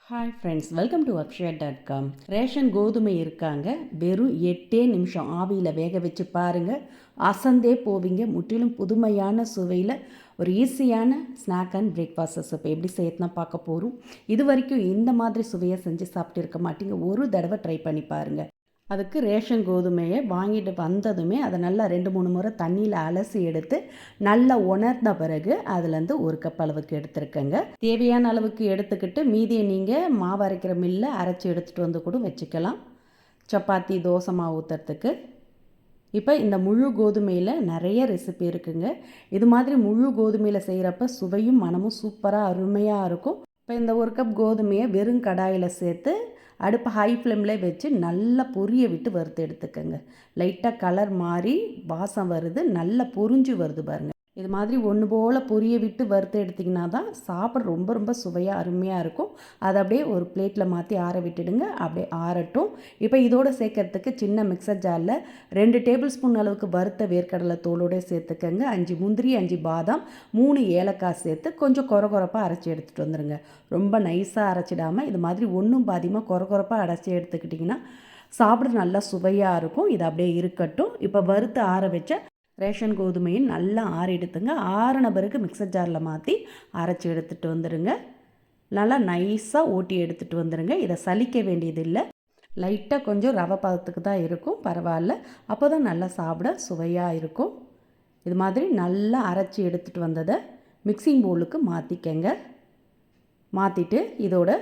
Hi friends, welcome to அக்ஷயா.com. Ration கோதுமை இருக்காங்க, வெறும் 8 நிமிஷம் ஆவியில் வேக வச்சு பாருங்கள், அசந்தே போவீங்க. முற்றிலும் புதுமையான சுவையில் ஒரு ஈஸியான ஸ்நாக் அண்ட் பிரேக்ஃபாஸ்ட் ரெசிபி எப்படி செய்யறதுனா பார்க்க போகிறோம். இது வரைக்கும் இந்த மாதிரி சுவையை செஞ்சு சாப்பிட்டு இருக்க மாட்டீங்க. ஒரு தடவை ட்ரை பண்ணி பாருங்கள். அதுக்கு ரேஷன் கோதுமையை வாங்கிட்டு வந்ததுமே அதை நல்லா 2-3 முறை தண்ணியில் அலசி எடுத்து நல்லா உணர்ந்த பிறகு அதுலேருந்து 1 கப் அளவுக்கு எடுத்துருக்கேங்க. தேவையான அளவுக்கு எடுத்துக்கிட்டு மீதியை நீங்கள் மாவு அரைக்கிற மில்லில் அரைச்சி எடுத்துகிட்டு வந்து கூட வச்சுக்கலாம், சப்பாத்தி தோசை மாவு ஊற்றுறதுக்கு. இப்போ இந்த முழு கோதுமையில் நிறைய ரெசிபி இருக்குங்க. இது மாதிரி முழு கோதுமையில் செய்கிறப்ப சுவையும் மனமும் சூப்பராக அருமையாக இருக்கும். இப்போ இந்த 1 கப் கோதுமையை வெறும் கடாயில் சேர்த்து அடுப்பை ஹை ஃப்ளேமில் வச்சு நல்லா பொரிய விட்டு வறுத்து எடுத்துக்கோங்க. லைட்டாக கலர் மாறி வாசம் வருது, நல்லா பொரிஞ்சு வருது பாருங்கள். இது மாதிரி ஒன்று போல் பொரிய விட்டு வறுத்து எடுத்திங்கன்னா தான் சாப்பிட ரொம்ப ரொம்ப சுவையாக அருமையாக இருக்கும். அதை அப்படியே ஒரு பிளேட்டில் மாற்றி ஆற விட்டுடுங்க, அப்படியே ஆறட்டும். இப்போ இதோடு சேர்க்கறதுக்கு சின்ன மிக்சர் ஜாரில் 2 டேபிள் ஸ்பூன் அளவுக்கு வறுத்த வேர்க்கடலை தோலோடு சேர்த்துக்கங்க. 5 முந்திரி, 5 பாதாம், 3 ஏலக்காய் சேர்த்து கொஞ்சம் கொரகொரப்பாக அரைச்சி எடுத்துகிட்டு வந்துடுங்க. ரொம்ப நைஸாக அரைச்சிடாமல் இது மாதிரி ஒன்றும் பாதியமாக கொரகொரப்பாக அரைச்சி எடுத்துக்கிட்டிங்கன்னா சாப்பிட நல்லா சுவையாக இருக்கும். இது அப்படியே இருக்கட்டும். இப்போ வறுத்து ஆற வச்ச ரேஷன் கோதுமையும் நல்லா எடுத்துங்க. ஆறின பிறகு மிக்சர் ஜாரில் மாற்றி அரைச்சி எடுத்துகிட்டு வந்துடுங்க. நல்லா நைஸாக ஓட்டி எடுத்துகிட்டு வந்துடுங்க. இதை சலிக்க வேண்டியதில்லை, லைட்டாக கொஞ்சம் ரவை பதத்துக்கு தான் இருக்கும், பரவாயில்ல. அப்போ தான் நல்லா சாப்பிட சுவையாக இருக்கும். இது மாதிரி நல்லா அரைச்சி எடுத்துகிட்டு வந்ததை மிக்சிங் பவுலுக்கு மாற்றிக்கங்க. மாற்றிட்டு இதோட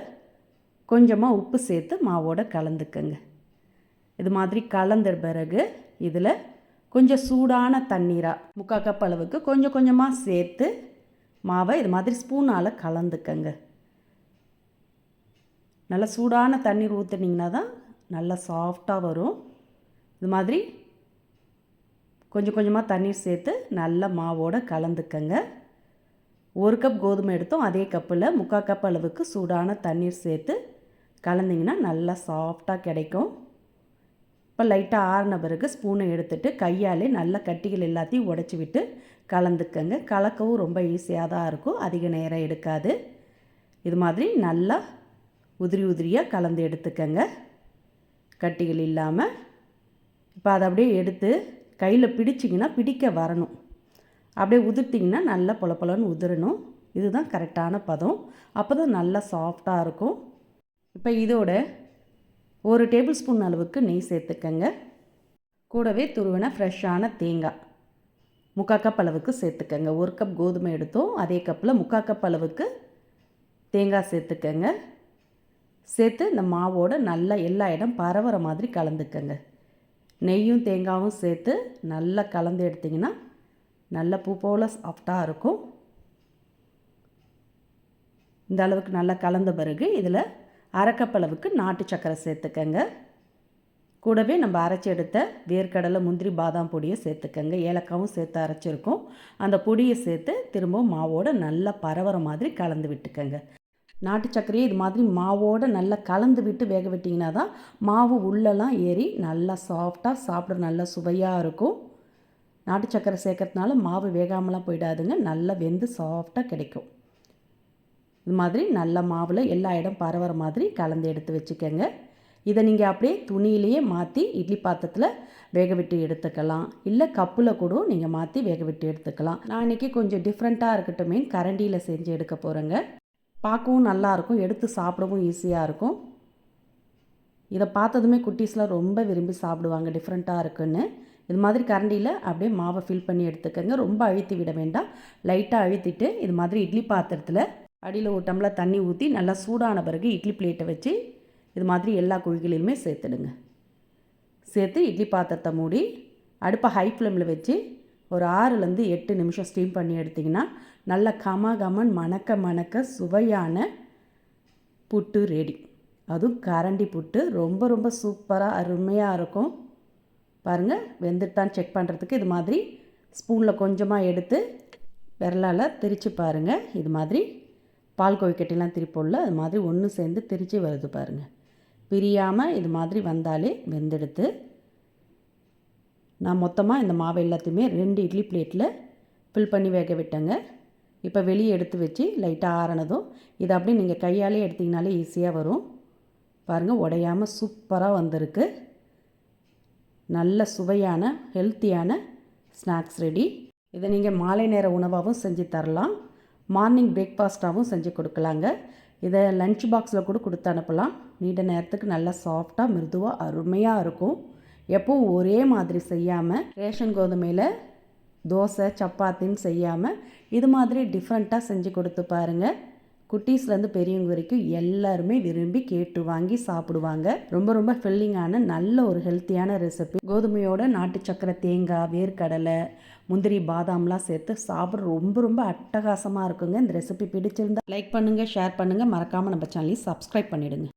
கொஞ்சமாக உப்பு சேர்த்து மாவோட கலந்துக்கங்க. இது மாதிரி கலந்த பிறகு இதில் கொஞ்சம் சூடான தண்ணீராக 3/4 கப் அளவுக்கு கொஞ்சம் கொஞ்சமாக சேர்த்து மாவை இது மாதிரி ஸ்பூனால் கலந்துக்கங்க. நல்லா சூடான தண்ணீர் ஊற்றுனீங்கன்னா தான் நல்லா சாஃப்டாக வரும். இது மாதிரி கொஞ்சம் கொஞ்சமாக தண்ணீர் சேர்த்து நல்லா மாவோடு கலந்துக்கங்க. 1 கப் கோதுமை எடுத்தோம், அதே கப்பில் 3/4 கப் அளவுக்கு சூடான தண்ணீர் சேர்த்து கலந்திங்கன்னா நல்லா சாஃப்டாக கிடைக்கும். இப்போ லைட்டாக ஆறின பிறகு ஸ்பூனை எடுத்துகிட்டு கையாலே நல்ல கட்டிகள் எல்லாத்தையும் உடச்சி விட்டு கலந்துக்கங்க. கலக்கவும் ரொம்ப ஈஸியாக தான் இருக்கும், அதிக நேரம் எடுக்காது. இது மாதிரி நல்லா உதிரி உதிரியாக கலந்து எடுத்துக்கங்க, கட்டிகள் இல்லாமல். இப்போ அதை அப்படியே எடுத்து கையில் பிடிச்சிங்கன்னா பிடிக்க வரணும், அப்படியே உதிர்த்திங்கன்னா நல்லா பொலன்னு உதிரணும். இதுதான் கரெக்டான பதம், அப்போ தான் நல்லா சாஃப்டாக இருக்கும். இப்போ இதோட 1 டேபிள் ஸ்பூன் அளவுக்கு நெய் சேர்த்துக்கங்க. கூடவே துருவின ஃப்ரெஷ்ஷான தேங்காய் 3/4 கப் அளவுக்கு சேர்த்துக்கங்க. 1 கப் கோதுமை எடுத்தோம், அதே கப்பில் 3/4 கப் அளவுக்கு தேங்காய் சேர்த்துக்கங்க. சேர்த்து இந்த மாவோடு நல்லா எல்லா இடம் பரவுற மாதிரி கலந்துக்கங்க. நெய்யும் தேங்காயும் சேர்த்து நல்லா கலந்து எடுத்திங்கன்னா நல்ல பூ போல் சாஃப்டாக இருக்கும். இந்த அளவுக்கு நல்லா கலந்த பிறகு இதில் 1/2 கப் அளவுக்கு நாட்டு சர்க்கரை சேர்த்துக்கங்க. கூடவே நம்ம அரைச்சி எடுத்த வேர்க்கடலை, முந்திரி, பாதாம் பொடியை சேர்த்துக்கங்க. ஏலக்காவும் சேர்த்து அரைச்சிருக்கோம், அந்த பொடியை சேர்த்து திரும்பவும் மாவோடு நல்லா பரவுற மாதிரி கலந்து விட்டுக்கங்க. நாட்டு சர்க்கரையை இது மாதிரி மாவோடு நல்லா கலந்து விட்டு வேக விட்டிங்கன்னா தான் மாவு உள்ளெல்லாம் ஏறி நல்லா சாஃப்டாக சாப்பிட நல்லா சுவையாக இருக்கும். நாட்டு சர்க்கரை சேர்க்கறதுனால மாவு வேகாமலாம் போயிடாதுங்க, நல்லா வெந்து சாஃப்டாக கிடைக்கும். இது மாதிரி நல்ல மாவில் எல்லா இடம் பரவுற மாதிரி கலந்து எடுத்து வச்சுக்கோங்க. இதை நீங்கள் அப்படியே துணியிலேயே மாற்றி இட்லி பாத்திரத்தில் வேக விட்டு எடுத்துக்கலாம், இல்லை கப்பில் கூட நீங்கள் மாற்றி வேக விட்டு எடுத்துக்கலாம். நான் இன்றைக்கி கொஞ்சம் டிஃப்ரெண்ட்டாக இருக்கட்டுமே கரண்டியில் செஞ்சு எடுக்க போகிறேங்க. பார்க்கவும் நல்லாயிருக்கும், எடுத்து சாப்பிடவும் ஈஸியாக இருக்கும். இதை பார்த்ததுமே குட்டீஸ்லாம் ரொம்ப விரும்பி சாப்பிடுவாங்க, டிஃப்ரெண்ட்டாக இருக்குன்னு. இது மாதிரி கரண்டியில் அப்படியே மாவை ஃபில் பண்ணி எடுத்துக்கோங்க. ரொம்ப அழுத்தி விட வேண்டாம், லைட்டாக அழுத்திட்டு இது மாதிரி இட்லி பாத்திரத்தில் அடியில் 1 டம்ளர் தண்ணி ஊற்றி நல்லா சூடான பிறகு இட்லி பிளேட்டை வச்சு இது மாதிரி எல்லா குழிகளிலுமே சேர்த்துடுங்க. சேர்த்து இட்லி பாத்திரத்தை மூடி அடுப்பை ஹை ஃப்ளேமில் வச்சு ஒரு 6-8 நிமிஷம் ஸ்டீம் பண்ணி எடுத்திங்கன்னா நல்லா கமகமன் மணக்க சுவையான புட்டு ரெடி. அதுவும் கரண்டி புட்டு ரொம்ப ரொம்ப சூப்பராக அருமையாக இருக்கும். பாருங்கள், வெந்துட்டான்னு செக் பண்ணுறதுக்கு இது மாதிரி ஸ்பூனில் கொஞ்சமாக எடுத்து விரலால் திரித்து பாருங்கள். இது மாதிரி பால் கொழுக்கட்டைலாம் திரிப்போம்ல, அது மாதிரி ஒன்று சேர்ந்து திரித்து வருது பாருங்கள். பிரியாமல் இது மாதிரி வந்தாலே வெந்தெடுத்து நான் மொத்தமாக இந்த மாவு எல்லாத்தையுமே 2 இட்லி பிளேட்டில் ஃபில் பண்ணி வேக விட்டேங்க. இப்போ வெளியே எடுத்து வச்சு லைட்டாக ஆறினதும் இதை அப்படியே நீங்கள் கையாலே எடுத்திங்கனாலே ஈஸியாக வரும். பாருங்கள், உடையாமல் சூப்பராக வந்திருக்கு. நல்ல சுவையான ஹெல்த்தியான ஸ்நாக்ஸ் ரெடி. இதை நீங்கள் மாலை நேர உணவாகவும் செஞ்சு தரலாம், மார்னிங் பிரேக்ஃபாஸ்ட்டாகவும் செஞ்சு கொடுக்கலாங்க. இதை லஞ்ச் பாக்ஸில் கூட கொடுத்து அனுப்பலாம். நீண்ட நேரத்துக்கு நல்லா சாஃப்டாக மிருதுவாக அருமையாக இருக்கும். எப்பவும் ஒரே மாதிரி செய்யாமல், ரேஷன் கோதுமையில் தோசை சப்பாத்தின்னு செய்யாமல் இது மாதிரி டிஃப்ரெண்ட்டாக செஞ்சு கொடுத்து பாருங்கள். குட்டீஸ்லேருந்து பெரியவங்க வரைக்கும் எல்லாருமே விரும்பி கேட்டு வாங்கி சாப்பிடுவாங்க. ரொம்ப ரொம்ப ஃபில்லிங்கான நல்ல ஒரு ஹெல்த்தியான ரெசிபி. கோதுமையோட நாட்டு சக்கரை, தேங்காய், வேர்க்கடலை, முந்திரி, பாதாம்லாம் சேர்த்து சாப்பிட ரொம்ப ரொம்ப அட்டகாசமாக இருக்குங்க. இந்த ரெசிபி பிடிச்சிருந்தா லைக் பண்ணுங்கள், ஷேர் பண்ணுங்கள், மறக்காமல் நம்ம சேனலையும் சப்ஸ்கிரைப் பண்ணிவிடுங்க.